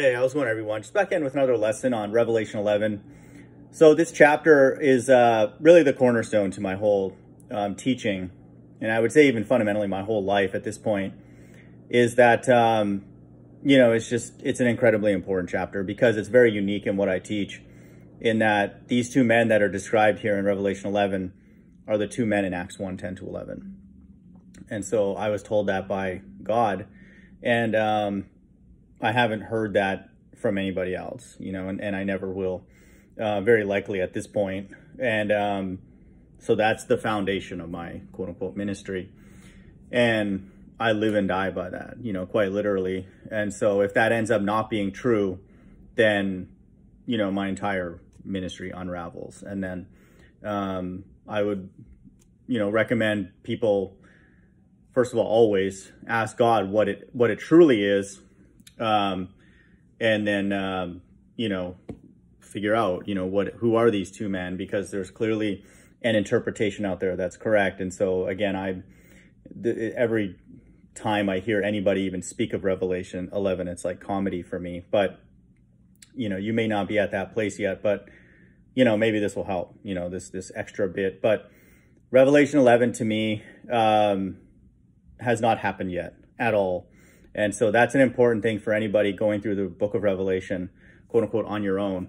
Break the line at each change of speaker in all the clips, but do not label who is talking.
Hey, how's it going, everyone? Just back in with another lesson on Revelation 11. So this chapter is really the cornerstone to my whole teaching, and I would say even fundamentally my whole life at this point, is that, it's an incredibly important chapter because it's very unique in what I teach, in that these two men that are described here in Revelation 11 are the two men in Acts 1, 10 to 11. And so I was told that by God, and I haven't heard that from anybody else, and I never will, very likely at this point. And so that's the foundation of my quote unquote ministry. And I live and die by that, quite literally. And so if that ends up not being true, then, my entire ministry unravels. And then I would, recommend people, first of all, always ask God what it truly is. And then, figure out, who are these two men, because there's clearly an interpretation out there that's correct. And so again, every time I hear anybody even speak of Revelation 11, it's like comedy for me, but, you may not be at that place yet, but, maybe this will help, this extra bit. But Revelation 11 to me, has not happened yet at all. And so that's an important thing for anybody going through the book of Revelation, quote unquote, on your own,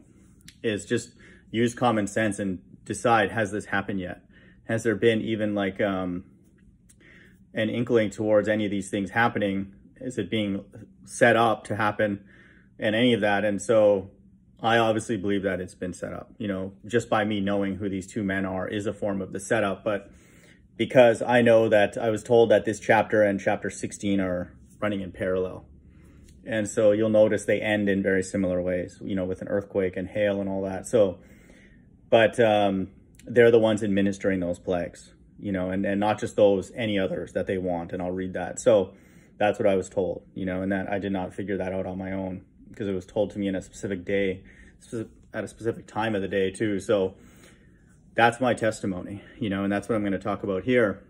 is just use common sense and decide, has this happened yet? Has there been even like an inkling towards any of these things happening? Is it being set up to happen, and any of that? And so I obviously believe that it's been set up, just by me knowing who these two men are is a form of the setup. But because I know that I was told that this chapter and chapter 16 are running in parallel. And so you'll notice they end in very similar ways, with an earthquake and hail and all that. So, but they're the ones administering those plagues, and not just those, any others that they want. And I'll read that. So that's what I was told, and that I did not figure that out on my own, because it was told to me in a specific day, at a specific time of the day too. So that's my testimony, and that's what I'm going to talk about here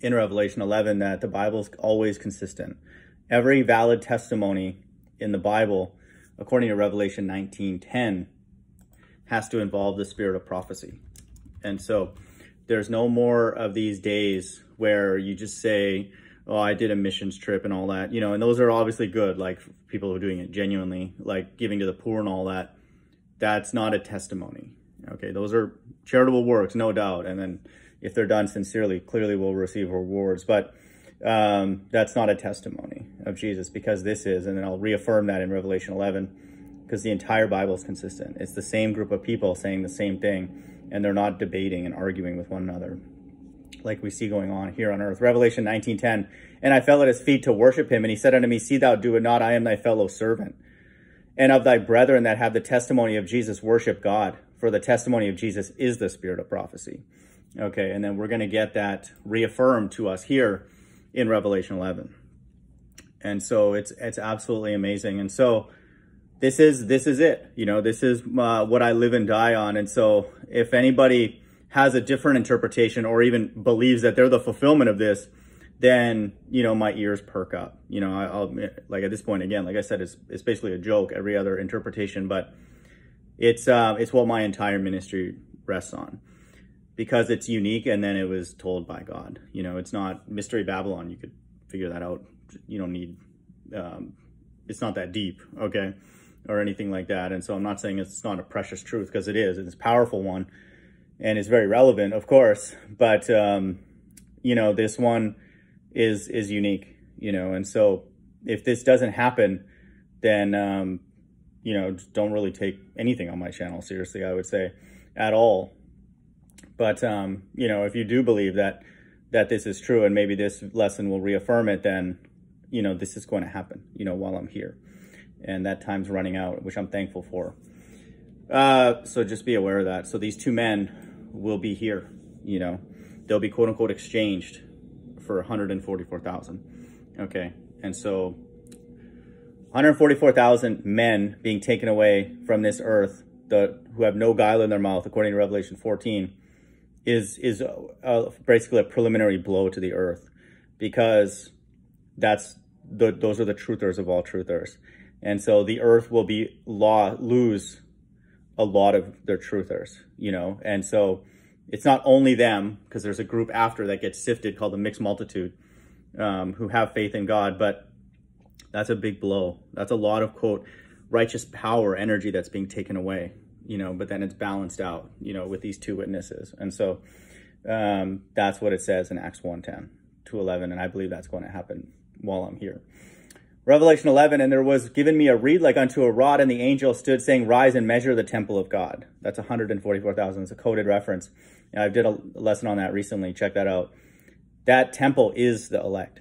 in Revelation 11, that the Bible's always consistent. Every valid testimony in the Bible, according to Revelation 19:10, has to involve the spirit of prophecy. And so there's no more of these days where you just say, oh, I did a missions trip and all that, and those are obviously good, like people who are doing it genuinely, like giving to the poor and all that. That's not a testimony. Okay, those are charitable works, no doubt. And then if they're done sincerely, clearly will receive rewards. But that's not a testimony of Jesus, because this is, and then I'll reaffirm that in Revelation 11, because the entire Bible is consistent. It's the same group of people saying the same thing, and they're not debating and arguing with one another like we see going on here on earth. Revelation 19:10, and I fell at his feet to worship him, and he said unto me, see thou do it not, I am thy fellow servant, and of thy brethren that have the testimony of Jesus worship God, for the testimony of Jesus is the spirit of prophecy. Okay, and then we're going to get that reaffirmed to us here in Revelation 11. And so it's absolutely amazing. And so this is it, this is what I live and die on. And so if anybody has a different interpretation, or even believes that they're the fulfillment of this, then, my ears perk up. I'll, like at this point, again, like I said, it's basically a joke, every other interpretation, but it's what my entire ministry rests on, because it's unique, and then it was told by God. It's not Mystery Babylon. You could figure that out. You don't need, it's not that deep, okay, or anything like that. And so I'm not saying it's not a precious truth, because it is. It's a powerful one, and it's very relevant, of course. But, this one is unique, and so if this doesn't happen, then, don't really take anything on my channel seriously, I would say, at all. But, if you do believe that this is true, and maybe this lesson will reaffirm it, then, this is going to happen, while I'm here. And that time's running out, which I'm thankful for. So just be aware of that. So these two men will be here, they'll be quote unquote exchanged for 144,000. Okay. And so 144,000 men being taken away from this earth, who have no guile in their mouth, according to Revelation 14, is basically a preliminary blow to the earth, because those are the truthers of all truthers. And so the earth will lose a lot of their truthers, you know? And so it's not only them, because there's a group after that gets sifted called the mixed multitude, who have faith in God, but that's a big blow. That's a lot of, quote, righteous power, energy that's being taken away, you know, but then it's balanced out, you know, with these two witnesses. And so that's what it says in Acts 1:10 to 11. And I believe that's going to happen while I'm here. Revelation 11, and there was given me a reed like unto a rod, and the angel stood saying, rise and measure the temple of God. That's 144,000. It's a coded reference. And I did a lesson on that recently. Check that out. That temple is the elect,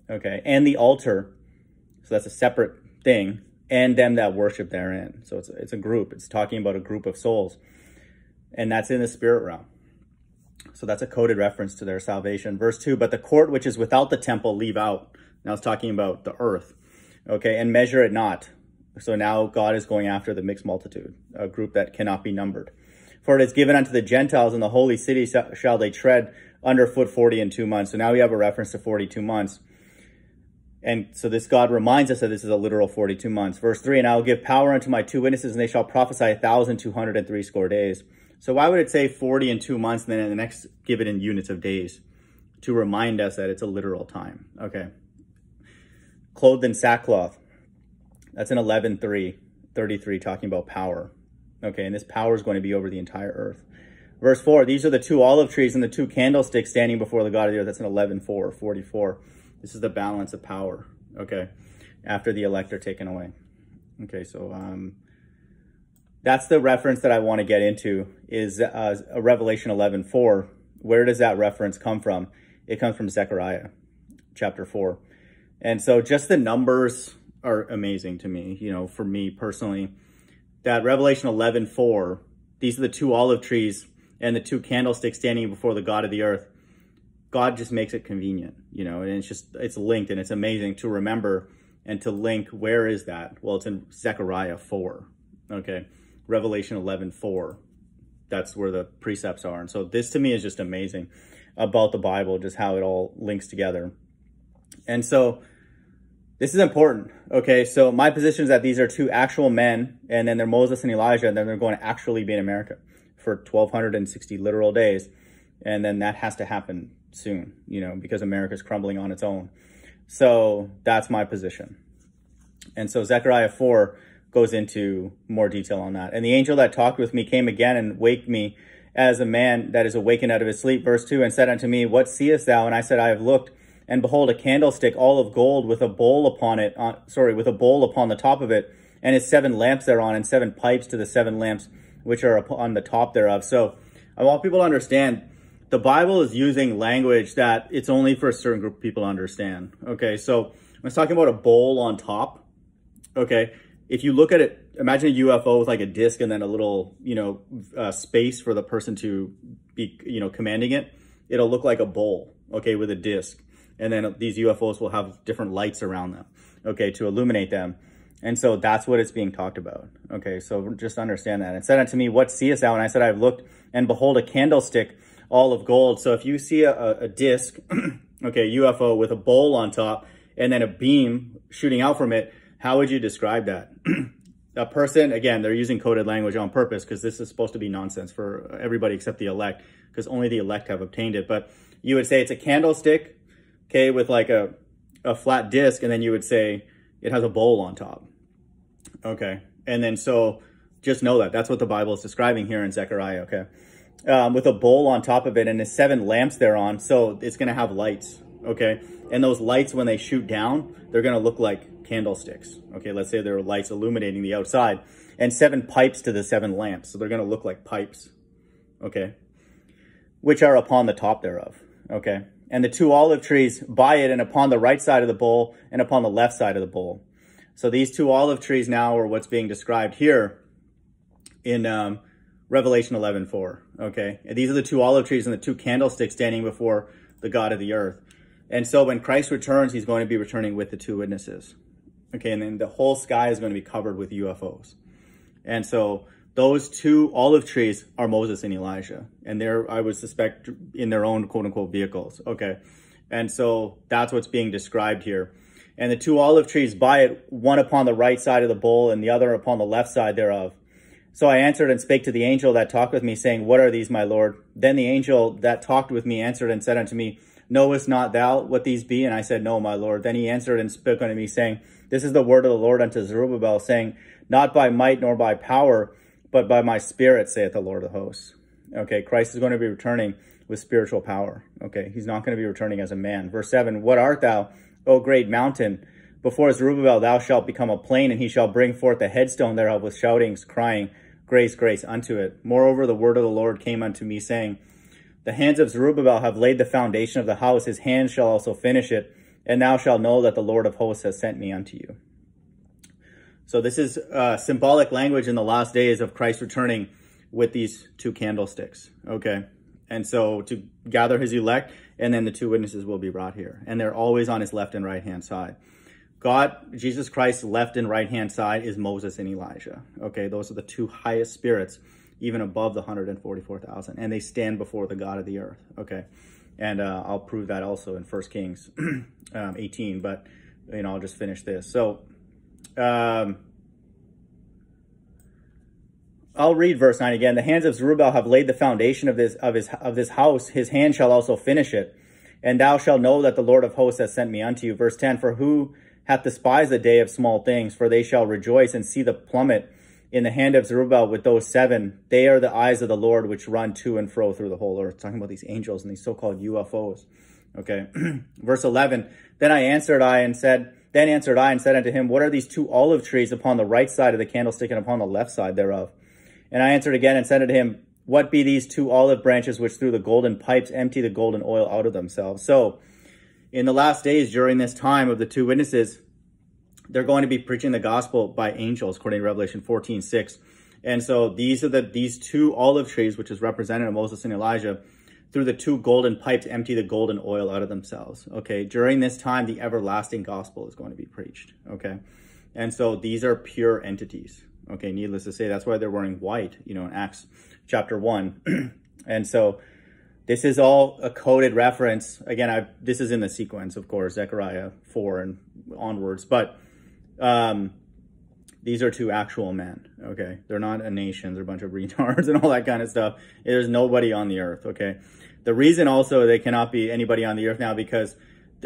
okay? And the altar, so that's a separate thing, and them that worship therein. So it's a group. It's talking about a group of souls. And that's in the spirit realm. So that's a coded reference to their salvation. Verse 2, but the court which is without the temple leave out. Now it's talking about the earth. Okay, and measure it not. So now God is going after the mixed multitude, a group that cannot be numbered. For it is given unto the Gentiles in the holy city shall they tread underfoot 40 and 2 months. So now we have a reference to 42 months. And so this God reminds us that this is a literal 42 months. Verse 3, and I will give power unto my two witnesses, and they shall prophesy 1,260 days. So why would it say 40 and 2 months, and then in the next give it in units of days? To remind us that it's a literal time. Okay. Clothed in sackcloth. That's in 11:33, talking about power. Okay, and this power is going to be over the entire earth. Verse 4, these are the two olive trees and the two candlesticks standing before the God of the earth. That's in 11:44. This is the balance of power, okay, after the elect are taken away. Okay, so that's the reference that I want to get into, is a Revelation 11:4. Where does that reference come from? It comes from Zechariah chapter 4. And so just the numbers are amazing to me, you know, for me personally. That Revelation 11:4, these are the two olive trees and the two candlesticks standing before the God of the earth. God just makes it convenient, you know, and it's linked, and it's amazing to remember and to link. Where is that? Well, it's in Zechariah 4, okay? Revelation 11:4, that's where the precepts are. And so this to me is just amazing about the Bible, just how it all links together. And so this is important, okay? So my position is that these are two actual men, and then they're Moses and Elijah, and then they're going to actually be in America for 1,260 literal days. And then that has to happen soon, you know, because America's crumbling on its own. So that's my position. And so Zechariah 4 goes into more detail on that. And the angel that talked with me came again and waked me as a man that is awakened out of his sleep. Verse 2, and said unto me, what seest thou? And I said, I have looked, and behold, a candlestick all of gold with a bowl upon it, with a bowl upon the top of it, and its 7 lamps thereon, and 7 pipes to the 7 lamps which are upon the top thereof. So I want people to understand, the Bible is using language that it's only for a certain group of people to understand. Okay, so when it's talking about a bowl on top, okay, if you look at it, imagine a UFO with like a disc and then a little, you know, space for the person to be, you know, commanding it. It'll look like a bowl, okay, with a disc. And then these UFOs will have different lights around them, okay, to illuminate them. And so that's what it's being talked about. Okay, so just understand that. And said unto me, what seest thou? And I said, I have looked, and behold, a candlestick all of gold. So if you see a disc, okay, UFO with a bowl on top, and then a beam shooting out from it, how would you describe that? A person, again, they're using coded language on purpose because this is supposed to be nonsense for everybody except the elect, because only the elect have obtained it. But you would say it's a candlestick, okay, with like a flat disc, and then you would say it has a bowl on top. Okay, and then so just know that. That's what the Bible is describing here in Zechariah, okay? With a bowl on top of it, and there's 7 lamps thereon, so it's going to have lights, okay? And those lights, when they shoot down, they're going to look like candlesticks, okay? Let's say there are lights illuminating the outside, and 7 pipes to the 7 lamps, so they're going to look like pipes, okay? Which are upon the top thereof, okay? And the 2 olive trees by it, and upon the right side of the bowl, and upon the left side of the bowl. So these 2 olive trees now are what's being described here in Revelation 11:4, okay? And these are the 2 olive trees and the 2 candlesticks standing before the God of the earth. And so when Christ returns, he's going to be returning with the 2 witnesses, okay? And then the whole sky is going to be covered with UFOs. And so those 2 olive trees are Moses and Elijah. And they're, I would suspect, in their own quote-unquote vehicles, okay? And so that's what's being described here. and the two olive trees by it, one upon the right side of the bowl and the other upon the left side thereof. So I answered and spake to the angel that talked with me, saying, What are these, my Lord? Then the angel that talked with me answered and said unto me, Knowest not thou what these be? And I said, No, my Lord. Then he answered and spoke unto me, saying, This is the word of the Lord unto Zerubbabel, saying, Not by might nor by power, but by my spirit, saith the Lord of hosts. Okay, Christ is going to be returning with spiritual power. Okay, he's not going to be returning as a man. Verse 7, What art thou, O great mountain? Before Zerubbabel thou shalt become a plain, and he shall bring forth the headstone thereof with shoutings, crying, Grace, grace unto it. Moreover, the word of the Lord came unto me, saying, The hands of Zerubbabel have laid the foundation of the house, his hands shall also finish it, and thou shalt know that the Lord of hosts has sent me unto you. So this is symbolic language in the last days of Christ returning with these two candlesticks, okay? And so to gather his elect, and then the two witnesses will be brought here. And they're always on his left and right-hand side. God, Jesus Christ's left and right-hand side is Moses and Elijah. Okay, those are the two highest spirits, even above the 144,000. And they stand before the God of the earth. Okay, and I'll prove that also in 1 Kings 18. But, you know, I'll just finish this. So, I'll read verse 9 again. The hands of Zerubbabel have laid the foundation of this house. His hand shall also finish it. And thou shalt know that the Lord of hosts has sent me unto you. Verse 10, For who hath despised the day of small things? For they shall rejoice and see the plummet in the hand of Zerubbabel with those seven. They are the eyes of the Lord which run to and fro through the whole earth. Talking about these angels and these so-called UFOs. Okay. Verse 11, Then answered I and said unto him, What are these two olive trees upon the right side of the candlestick and upon the left side thereof? And I answered again and said unto him, What be these two olive branches which through the golden pipes empty the golden oil out of themselves? So, in the last days, during this time of the two witnesses, they're going to be preaching the gospel by angels, according to Revelation 14:6. And so these are these two olive trees, which is represented in Moses and Elijah, through the two golden pipes empty the golden oil out of themselves. Okay, during this time, the everlasting gospel is going to be preached. Okay, and so these are pure entities. Okay, needless to say, that's why they're wearing white, you know, in Acts chapter 1. And so this is all a coded reference. Again, this is in the sequence, of course, Zechariah 4 and onwards. But these are two actual men, okay? They're not a nation. They're a bunch of retards and all that kind of stuff. There's nobody on the earth, okay? The reason also they cannot be anybody on the earth now because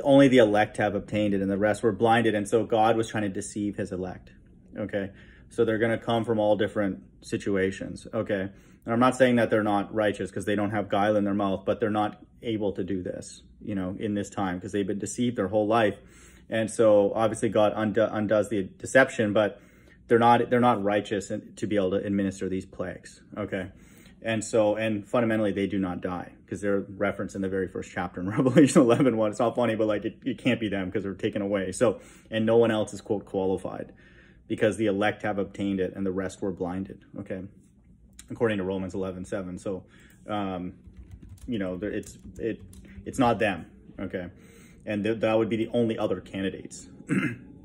only the elect have obtained it and the rest were blinded. And so God was trying to deceive his elect, okay? So they're going to come from all different situations, okay? And I'm not saying that they're not righteous because they don't have guile in their mouth, but they're not able to do this, you know, in this time because they've been deceived their whole life. And so obviously God undoes the deception, but they're not righteous to be able to administer these plagues, okay? And so, and fundamentally, they do not die because they're referenced in the very first chapter in Revelation 11:1. It's not funny, but like it can't be them because they're taken away. So, and no one else is, quote, qualified because the elect have obtained it and the rest were blinded, okay? According to Romans 11:7. So, you know, it's not them, okay? And that would be the only other candidates.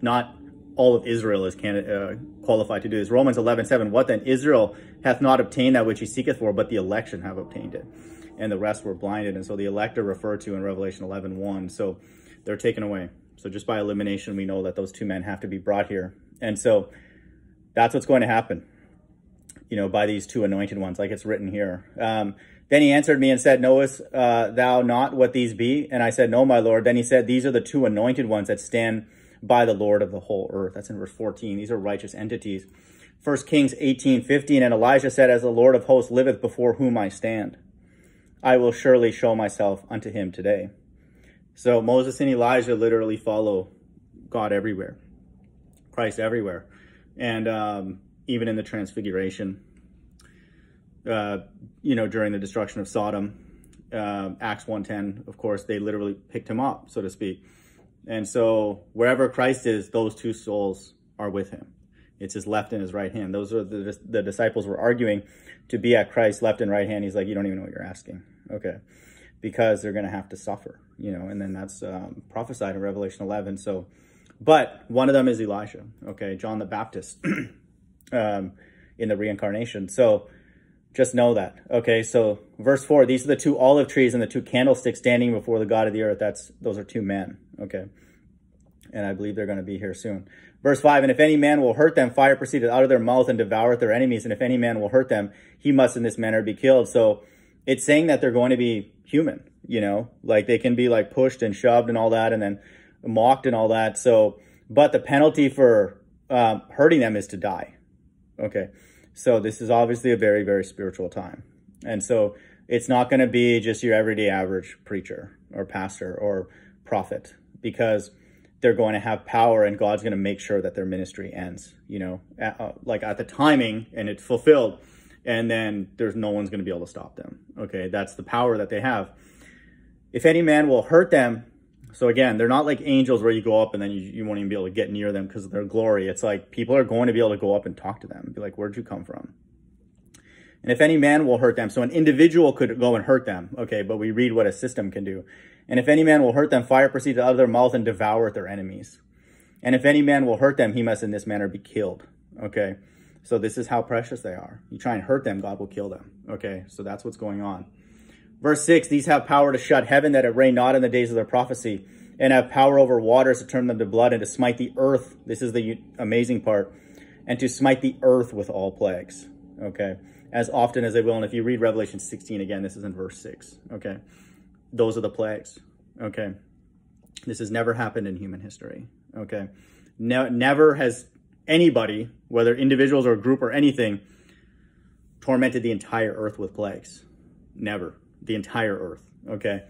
Not all of Israel is qualified to do this. Romans 11:7, What then? Israel hath not obtained that which he seeketh for, but the election have obtained it. And the rest were blinded. And so the elect are referred to in Revelation 11:1. So they're taken away. So just by elimination, we know that those two men have to be brought here. And so that's what's going to happen, you know, by these two anointed ones, like it's written here. Then he answered me and said, Knowest thou not what these be? And I said, No, my Lord. Then he said, These are the two anointed ones that stand by the Lord of the whole earth. That's in verse 14. These are righteous entities. 1 Kings 18:15, And Elijah said, As the Lord of hosts liveth before whom I stand, I will surely show myself unto him today. So Moses and Elijah literally follow God everywhere, Christ everywhere. And even in the transfiguration, you know, during the destruction of Sodom, Acts 1:10, of course, they literally picked him up, so to speak. And so wherever Christ is, those two souls are with him. It's his left and his right hand. Those are the disciples were arguing to be at Christ's left and right hand. He's like, you don't even know what you're asking. Okay. Because they're going to have to suffer, you know, and then that's prophesied in Revelation 11. So, but one of them is Elijah. Okay. John the Baptist in the reincarnation. So just know that. Okay. So verse 4, these are the two olive trees and the two candlesticks standing before the God of the earth. Those are two men. Okay. And I believe they're going to be here soon. Verse 5, and if any man will hurt them, fire proceedeth out of their mouth and devoureth their enemies. And if any man will hurt them, he must in this manner be killed. So it's saying that they're going to be human, you know, like they can be like pushed and shoved and all that, and then mocked and all that. So, but the penalty for hurting them is to die. Okay. So this is obviously a very, very spiritual time. And so it's not going to be just your everyday average preacher or pastor or prophet, because they're going to have power and God's going to make sure that their ministry ends, you know, like at the timing, and it's fulfilled. And then there's no one's going to be able to stop them. Okay. That's the power that they have. If any man will hurt them. So again, they're not like angels where you go up and then you won't even be able to get near them because of their glory. It's like people are going to be able to go up and talk to them and be like, where'd you come from? And if any man will hurt them. So an individual could go and hurt them. Okay. But we read what a system can do. And if any man will hurt them, fire proceeds out of their mouth and devour their enemies. And if any man will hurt them, he must in this manner be killed. Okay. So this is how precious they are. You try and hurt them, God will kill them. Okay. So that's what's going on. Verse 6, these have power to shut heaven that it rain not in the days of their prophecy, and have power over waters to turn them to blood, and to smite the earth. This is the amazing part. And to smite the earth with all plagues. Okay. As often as they will. And if you read Revelation 16 again, this is in verse 6. Okay. Those are the plagues. Okay. This has never happened in human history. Okay. Never has anybody, whether individuals or a group or anything, tormented the entire earth with plagues. Never. The entire earth. Okay.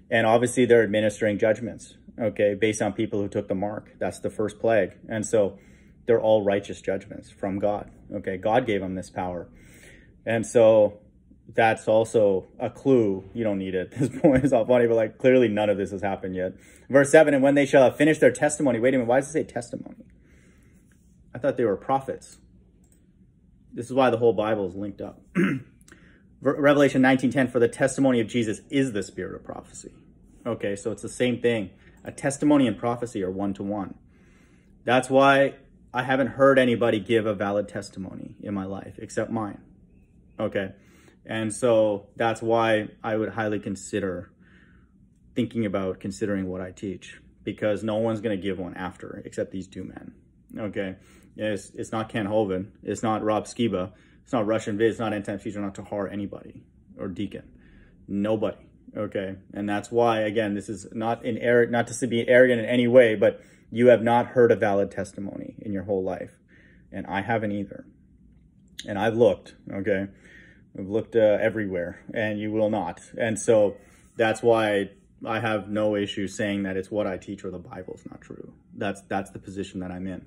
And obviously they're administering judgments. Okay. Based on people who took the mark. That's the first plague. And so they're all righteous judgments from God. Okay. God gave them this power. And so that's also a clue. You don't need it at this point. It's all funny, but like clearly none of this has happened yet. Verse 7, and when they shall have finished their testimony. Wait a minute. Why does it say testimony? I thought they were prophets. This is why the whole Bible is linked up. Revelation 19:10, for the testimony of Jesus is the spirit of prophecy. Okay, so it's the same thing. A testimony and prophecy are one-to-one. That's why I haven't heard anybody give a valid testimony in my life except mine. Okay, and so that's why I would highly consider considering what I teach, because no one's going to give one after except these two men. Okay, it's not Ken Hovind, it's not Rob Skiba, it's not Russian Viz, it's not End Time Future, not Tahar, anybody, or Deacon, nobody. Okay, and that's why, again, this is not to be arrogant in any way, but you have not heard a valid testimony in your whole life, and I haven't either. And I've looked. Okay, I've looked everywhere, and you will not. And so that's why I have no issue saying that it's what I teach or the Bible's not true. That's the position that I'm in,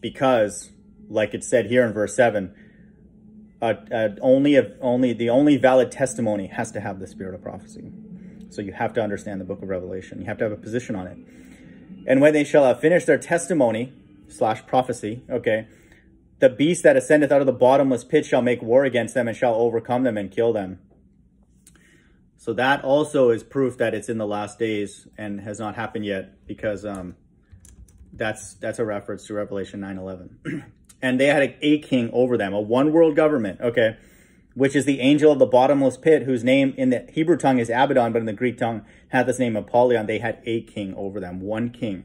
because, like it said here in verse 7. The only valid testimony has to have the spirit of prophecy. So you have to understand the book of Revelation. You have to have a position on it. And when they shall have finished their testimony / prophecy, okay, the beast that ascendeth out of the bottomless pit shall make war against them and shall overcome them and kill them. So that also is proof that it's in the last days and has not happened yet, because that's a reference to Revelation 9:11. And they had a king over them, a one world government, okay, which is the angel of the bottomless pit, whose name in the Hebrew tongue is Abaddon, but in the Greek tongue hath this name Apollyon. They had a king over them, one king.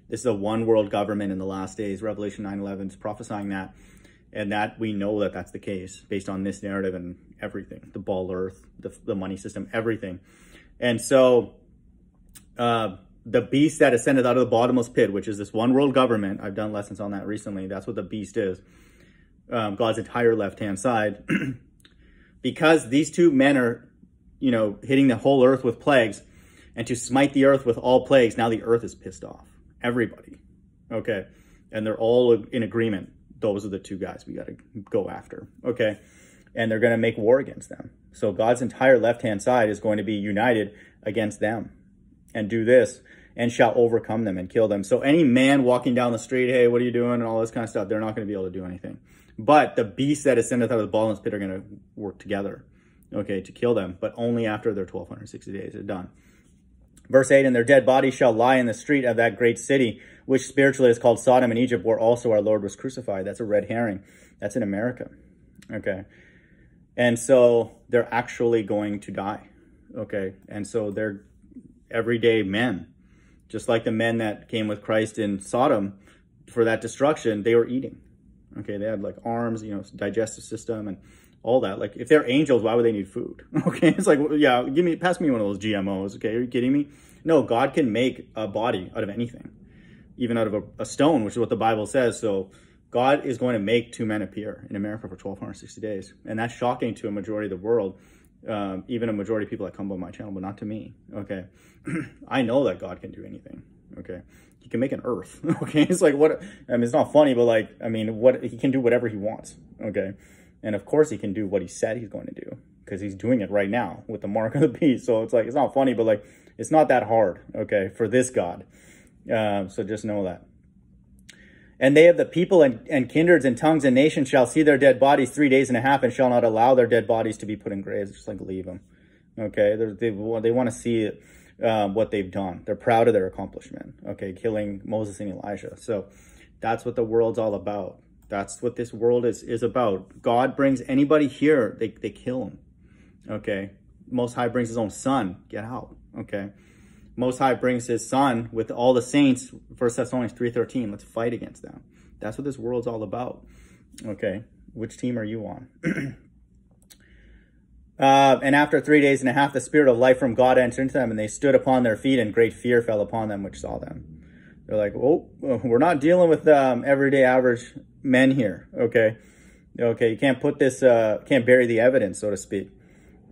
This is a one world government in the last days. Revelation 9:11 is prophesying that. And that we know that that's the case based on this narrative and everything, the ball earth, the money system, everything. And so, the beast that ascended out of the bottomless pit, which is this one world government. I've done lessons on that recently. That's what the beast is. God's entire left-hand side. Because these two men are, hitting the whole earth with plagues, and to smite the earth with all plagues. Now the earth is pissed off. Everybody. Okay. And they're all in agreement. Those are the two guys we got to go after. Okay. And they're going to make war against them. So God's entire left-hand side is going to be united against them and do this, and shall overcome them and kill them. So any man walking down the street, hey, what are you doing? And all this kind of stuff, they're not going to be able to do anything. But the beasts that ascendeth out of the bottomless pit are going to work together, okay, to kill them, but only after their 1260 days are done. Verse 8, and their dead bodies shall lie in the street of that great city, which spiritually is called Sodom and Egypt, where also our Lord was crucified. That's a red herring. That's in America. Okay. And so they're actually going to die. Okay. And so they're everyday men, Just like the men that came with Christ in Sodom for that destruction, they were eating. Okay, they had like arms, you know, digestive system and all that. Like if they're angels, why would they need food? Okay, it's like, yeah, pass me one of those GMOs. Okay, are you kidding me? No, God can make a body out of anything, even out of a stone, which is what the Bible says. So God is going to make two men appear in America for 1,260 days. And that's shocking to a majority of the world, even a majority of people that come by my channel, but not to me. Okay, I know that God can do anything. Okay, he can make an earth. Okay, it's like, what, I mean, it's not funny, but like, I mean, what, he can do whatever he wants. Okay, and of course he can do what he said he's going to do, because he's doing it right now with the mark of the beast. So it's like, it's not funny, but like, it's not that hard, okay, for this God. So just know that. And they of the people and kindreds and tongues and nations shall see their dead bodies 3 days and a half, and shall not allow their dead bodies to be put in graves. Just like leave them. Okay, they want to see what they've done. They're proud of their accomplishment. Okay, killing Moses and Elijah. So that's what the world's all about. That's what this world is about. God brings anybody here, they kill them. Okay, Most High brings his own son. Get out. Okay, Most High brings his son with all the saints. 1 Thessalonians 3:13. Let's fight against them. That's what this world's all about. Okay, which team are you on? And after 3 days and a half, the spirit of life from God entered into them, and they stood upon their feet, and great fear fell upon them which saw them. They're like, oh, we're not dealing with everyday average men here. Okay, you can't put this, can't bury the evidence, so to speak.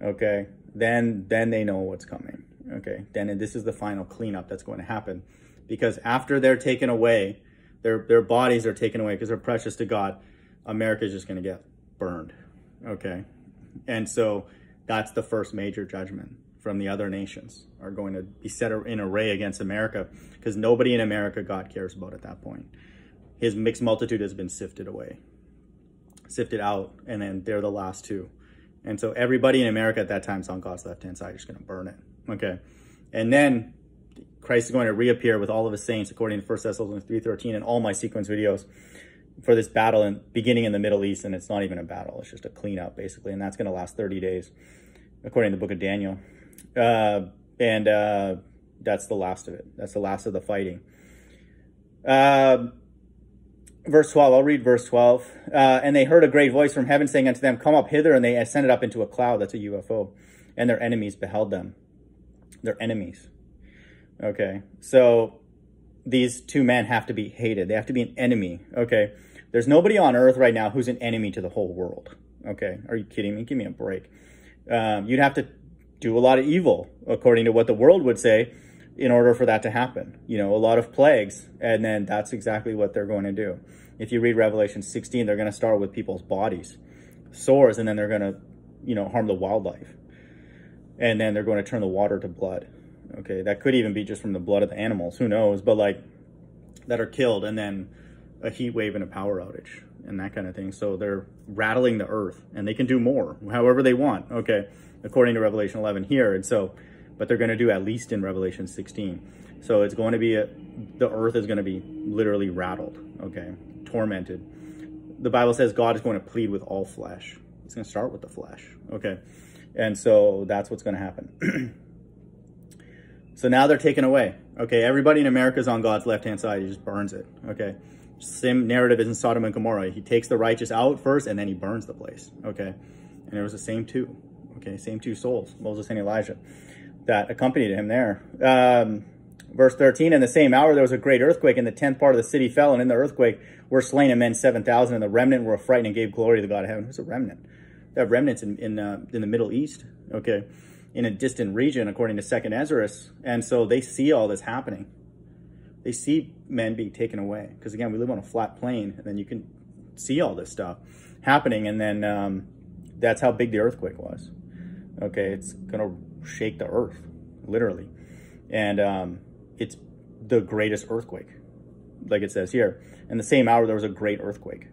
Okay, then they know what's coming. Okay, then this is the final cleanup that's going to happen, because after they're taken away, their bodies are taken away because they're precious to God, America is just going to get burned. Okay, and so that's the first major judgment from the other nations are going to be set in array against America, because nobody in America God cares about at that point. His mixed multitude has been sifted away, sifted out, and then they're the last two. And so everybody in America at that time is on God's left-hand side, just going to burn it. Okay. And then Christ is going to reappear with all of his saints, according to 1 Thessalonians 3:13, and all my sequence videos for this battle and beginning in the Middle East. And it's not even a battle. It's just a cleanup, basically. And that's going to last 30 days, according to the book of Daniel. That's the last of it. That's the last of the fighting. Verse 12, I'll read verse 12. And they heard a great voice from heaven saying unto them, come up hither. And they ascended up into a cloud. That's a UFO. And their enemies beheld them. Their enemies. Okay. So these two men have to be hated. They have to be an enemy. Okay. There's nobody on earth right now who's an enemy to the whole world. Okay. Are you kidding me? Give me a break. You'd have to do a lot of evil, according to what the world would say, in order for that to happen. You know, a lot of plagues. And then that's exactly what they're going to do. If you read Revelation 16, they're going to start with people's bodies, sores, and then they're going to, you know, harm the wildlife. And then they're going to turn the water to blood. Okay, that could even be just from the blood of the animals. Who knows? But like, that are killed, and then a heat wave and a power outage and that kind of thing. So they're rattling the earth, and they can do more, however they want. Okay, according to Revelation 11 here. And so, but they're going to do at least in Revelation 16. So it's going to be, the earth is going to be literally rattled. Okay, tormented. The Bible says God is going to plead with all flesh. It's going to start with the flesh. Okay, and so that's what's going to happen. So now they're taken away. Okay, everybody in America is on God's left-hand side. He just burns it. Okay, same narrative as in Sodom and Gomorrah. He takes the righteous out first, and then he burns the place. Okay, and it was the same two. Okay, same two souls, Moses and Elijah, that accompanied him there. Verse 13, in the same hour there was a great earthquake, and the 10th part of the city fell, and in the earthquake were slain of men 7,000, and the remnant were affrighted and gave glory to the God of heaven. Who's a remnant? They have remnants in the Middle East. Okay, in a distant region, according to 2nd Ezra. And so they see all this happening. They see men being taken away. Because again, we live on a flat plain, and then you can see all this stuff happening. And then that's how big the earthquake was. Okay, it's going to shake the earth, literally. And it's the greatest earthquake, like it says here. In the same hour, there was a great earthquake.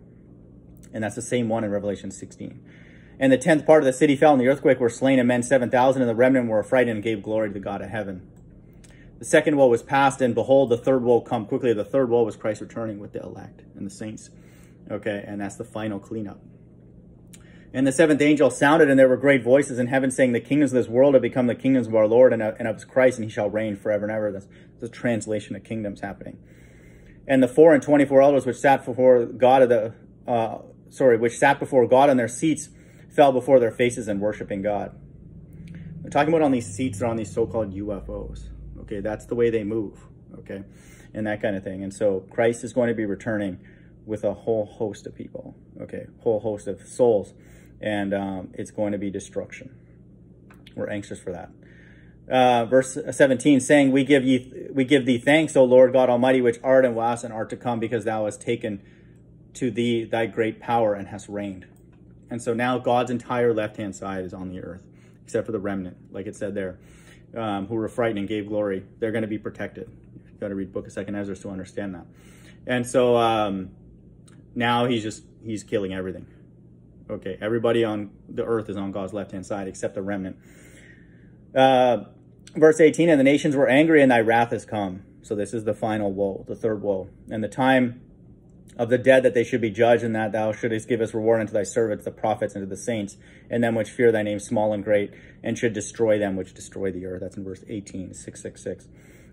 And that's the same one in Revelation 16. And the 10th part of the city fell, and the earthquake were slain of men 7,000, and the remnant were affrighted and gave glory to the God of heaven. The second woe was past, and behold, the third woe come quickly. The third woe was Christ returning with the elect and the saints. Okay, and that's the final cleanup. And the seventh angel sounded, and there were great voices in heaven saying, the kingdoms of this world have become the kingdoms of our Lord and of his Christ, and he shall reign forever and ever. That's the translation of kingdoms happening. And the 4 and 24 elders which sat before God which sat before God on their seats fell before their faces and worshiping God. We're talking about on these seats, they're on these so-called UFOs. Okay, that's the way they move. Okay, and that kind of thing. And so Christ is going to be returning with a whole host of people. Okay, whole host of souls. And it's going to be destruction. We're anxious for that. Verse 17, saying, we give thee thanks, O Lord God Almighty, which art and wast and art to come, because thou hast taken to thee thy great power and hast reigned. And so now God's entire left-hand side is on the earth, except for the remnant, like it said there, who were frightened and gave glory. They're going to be protected. You've got to read Book of 2nd Ezra to understand that. And so now he's killing everything. Okay, everybody on the earth is on God's left-hand side except the remnant. Verse 18, and the nations were angry and thy wrath is come. So this is the final woe, the third woe. And the time of the dead that they should be judged, and that thou shouldest give us reward unto thy servants, the prophets, and to the saints, and them which fear thy name, small and great, and should destroy them which destroy the earth. That's in verse 18, 666.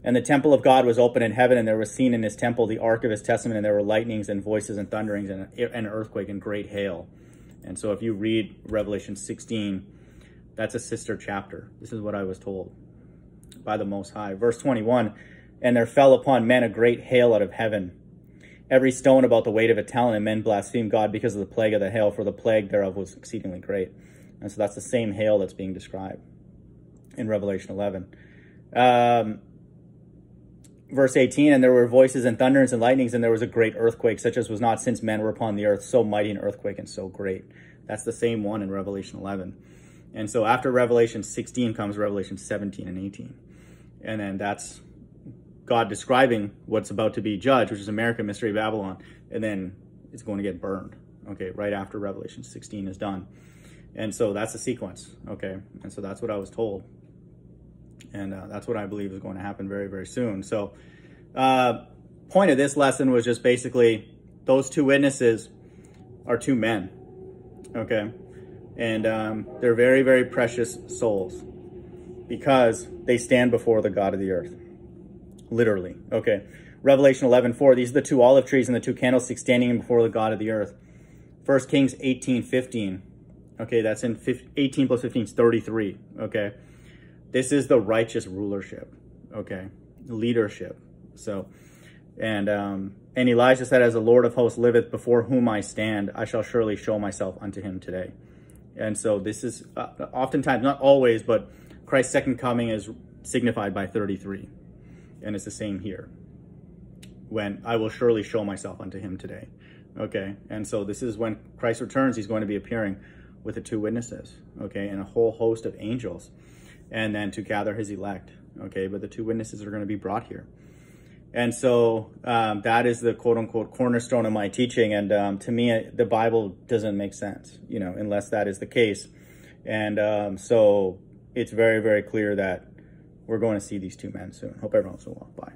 And the temple of God was open in heaven, and there was seen in his temple the ark of his testament, and there were lightnings and voices and thunderings and an earthquake and great hail. And so if you read Revelation 16, that's a sister chapter. This is what I was told by the Most High. Verse 21, and there fell upon men a great hail out of heaven, every stone about the weight of a talent, and men blasphemed God because of the plague of the hail, for the plague thereof was exceedingly great. And so that's the same hail that's being described in Revelation 11. Verse 18, and there were voices and thunderings and lightnings, and there was a great earthquake, such as was not since men were upon the earth, so mighty an earthquake and so great. That's the same one in Revelation 11. And so after Revelation 16 comes Revelation 17 and 18. And then that's God describing what's about to be judged, which is America, Mystery of Babylon. And then it's going to get burned, okay, right after Revelation 16 is done. And so that's the sequence, okay? And so that's what I was told. And that's what I believe is going to happen very, very soon. So point of this lesson was just basically those two witnesses are two men, okay? And they're very, very precious souls because they stand before the God of the earth, literally, okay? Revelation 11:4, these are the two olive trees and the two candlesticks standing before the God of the earth. 1 Kings 18:15, okay, that's in 18 plus 15 is 33, okay? This is the righteous rulership, okay, leadership. So, and Elijah said, as the Lord of hosts liveth, before whom I stand, I shall surely show myself unto him today. And so this is oftentimes, not always, but Christ's second coming is signified by 33. And it's the same here. When I will surely show myself unto him today. Okay, and so this is when Christ returns, he's going to be appearing with the two witnesses, okay, and a whole host of angels. And then to gather his elect, okay? But the two witnesses are going to be brought here. And so that is the quote-unquote cornerstone of my teaching. And to me, the Bible doesn't make sense, you know, unless that is the case. And so it's very, very clear that we're going to see these two men soon. Hope everyone's doing well. Bye.